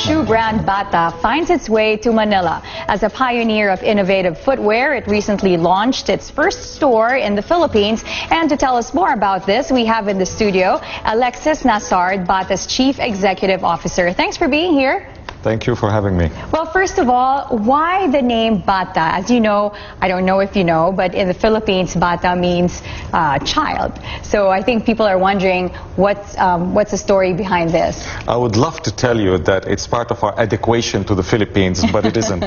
shoe brand Bata finds its way to Manila. As a pioneer of innovative footwear, it recently launched its first store in the Philippines. And to tell us more about this, we have in the studio Alexis Nasard, Bata's Chief Executive Officer. Thanks for being here. Thank you for having me. Well, first of all, why the name Bata? As you know, I don't know if you know, but in the Philippines, Bata means child. So I think people are wondering what's the story behind this? I would love to tell you that it's part of our adequation to the Philippines, but it isn't.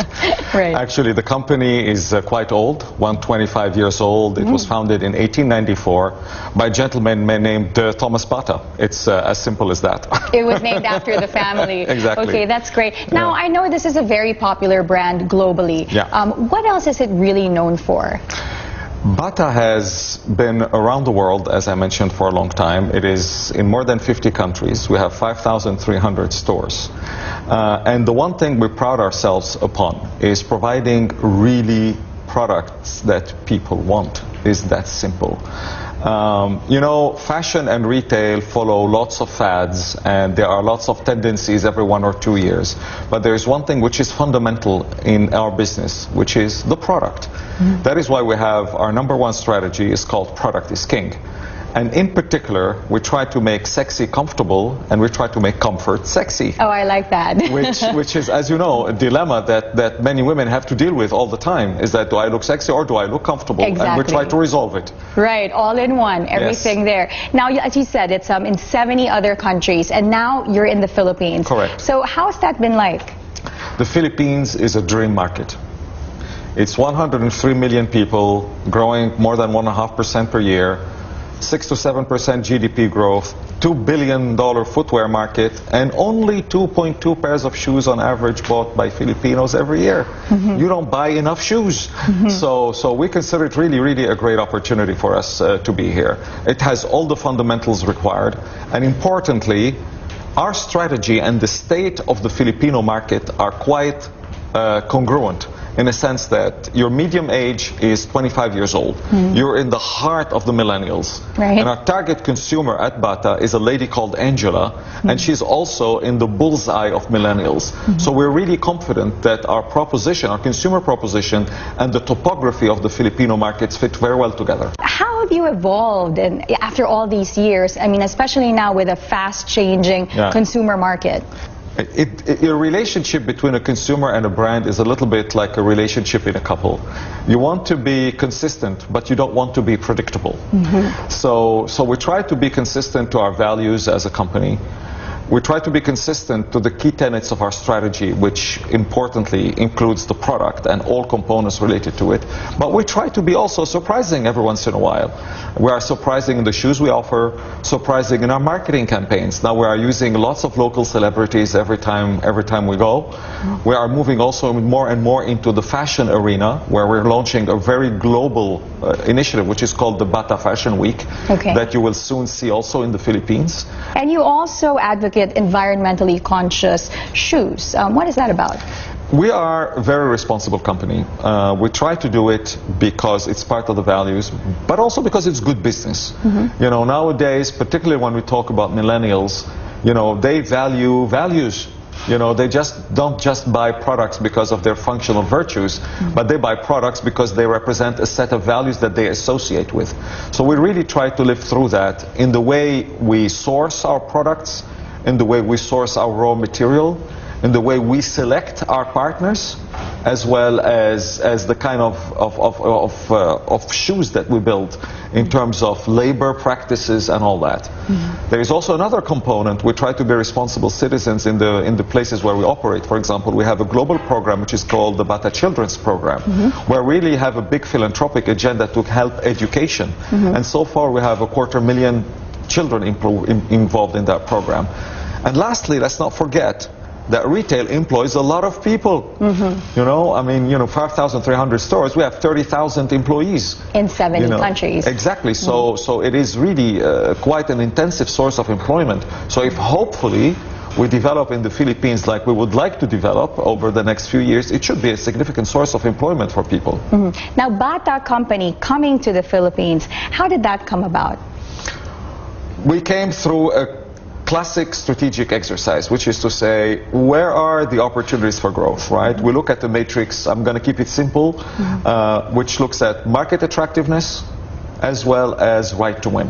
Right. Actually, the company is quite old, 125 years old. It was founded in 1894 by a gentleman named Thomas Bata. It's as simple as that. It was named after the family. Exactly. Okay, that's great. Now, I know this is a very popular brand globally. Yeah. What else is it really known for? Bata has been around the world, as I mentioned, for a long time. It is in more than 50 countries. We have 5,300 stores. And the one thing we pride ourselves upon is providing really products that people want. Is that simple. You know, fashion and retail follow lots of fads, and there are lots of tendencies every 1 or 2 years. But there is one thing which is fundamental in our business, which is the product. That is why we have our #1 strategy is called Product is King. And in particular, we try to make sexy comfortable, and we try to make comfort sexy. Oh, I like that. which is, as you know, a dilemma that many women have to deal with all the time. Is that, do I look sexy or do I look comfortable? Exactly. And we try to resolve it. Right, all in one, everything there. Now, as you said, it's in 70 other countries, and now you're in the Philippines. Correct. So how's that been like? The Philippines is a dream market. It's 103 million people, growing more than 1.5% per year. 6 to 7% GDP growth, $2 billion footwear market, and only 2.2 pairs of shoes on average bought by Filipinos every year. You don't buy enough shoes. So we consider it really, really a great opportunity for us to be here. It has all the fundamentals required, and importantly, our strategy and the state of the Filipino market are quite congruent, in a sense that your medium age is 25 years old. You're in the heart of the millennials. Right. And our target consumer at Bata is a lady called Angela, and she's also in the bullseye of millennials. So we're really confident that our proposition, our consumer proposition, and the topography of the Filipino markets fit very well together. How have you evolved after all these years? I mean, especially now with a fast-changing consumer market. A relationship between a consumer and a brand is a little bit like a relationship in a couple. You want to be consistent, but you don't want to be predictable. So we try to be consistent to our values as a company. We try to be consistent to the key tenets of our strategy, which importantly includes the product and all components related to it. But we try to be also surprising every once in a while. We are surprising in the shoes we offer, surprising in our marketing campaigns. Now we are using lots of local celebrities every time we go. We are moving also more and more into the fashion arena, where we're launching a very global initiative, which is called the Bata Fashion Week, that you will soon see also in the Philippines. And you also advocate environmentally conscious shoes. What is that about? We are a very responsible company. We try to do it because it's part of the values, but also because it's good business. You know, nowadays, particularly when we talk about millennials, you know, they value values. You know, they don't just buy products because of their functional virtues, but they buy products because they represent a set of values that they associate with. So we really try to live through that in the way we source our products, in the way we source our raw material, in the way we select our partners, as well as the kind of shoes that we build in terms of labor practices and all that. There is also another component. We try to be responsible citizens in the places where we operate. For example, we have a global program which is called the Bata Children's Program, where we really have a big philanthropic agenda to help education. And so far we have 250,000 children involved in that program. And lastly, let's not forget that retail employs a lot of people. You know, I mean, 5,300 stores, we have 30,000 employees. In 70 countries. Exactly. So it is really quite an intensive source of employment. So if hopefully we develop in the Philippines like we would like to develop over the next few years, it should be a significant source of employment for people. Now, Bata Company coming to the Philippines, how did that come about? We came through a classic strategic exercise, which is to say, where are the opportunities for growth, right? We look at the matrix, I'm going to keep it simple, which looks at market attractiveness as well as right to win.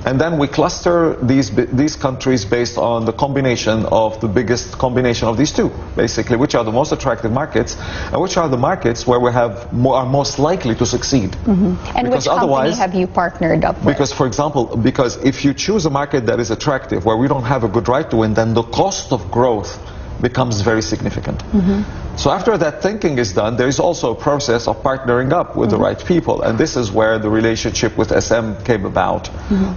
And then we cluster these countries based on the combination of the biggest combination of these two, basically, which are the most attractive markets and which are the markets where we are most likely to succeed. And which company have you partnered up with? Because, for example, if you choose a market that is attractive, where we don't have a good right to win, then the cost of growth becomes very significant. So after that thinking is done, there is also a process of partnering up with the right people, and this is where the relationship with SM came about.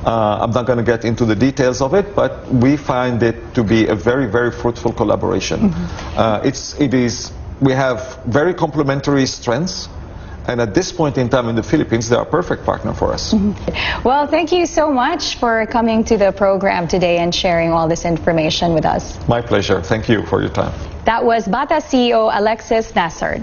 I'm not going to get into the details of it, but we find it to be a very, very fruitful collaboration. We have very complementary strengths, and at this point in time in the Philippines, they're a perfect partner for us. Well, thank you so much for coming to the program today and sharing all this information with us. My pleasure. Thank you for your time. That was Bata CEO Alexis Nasard.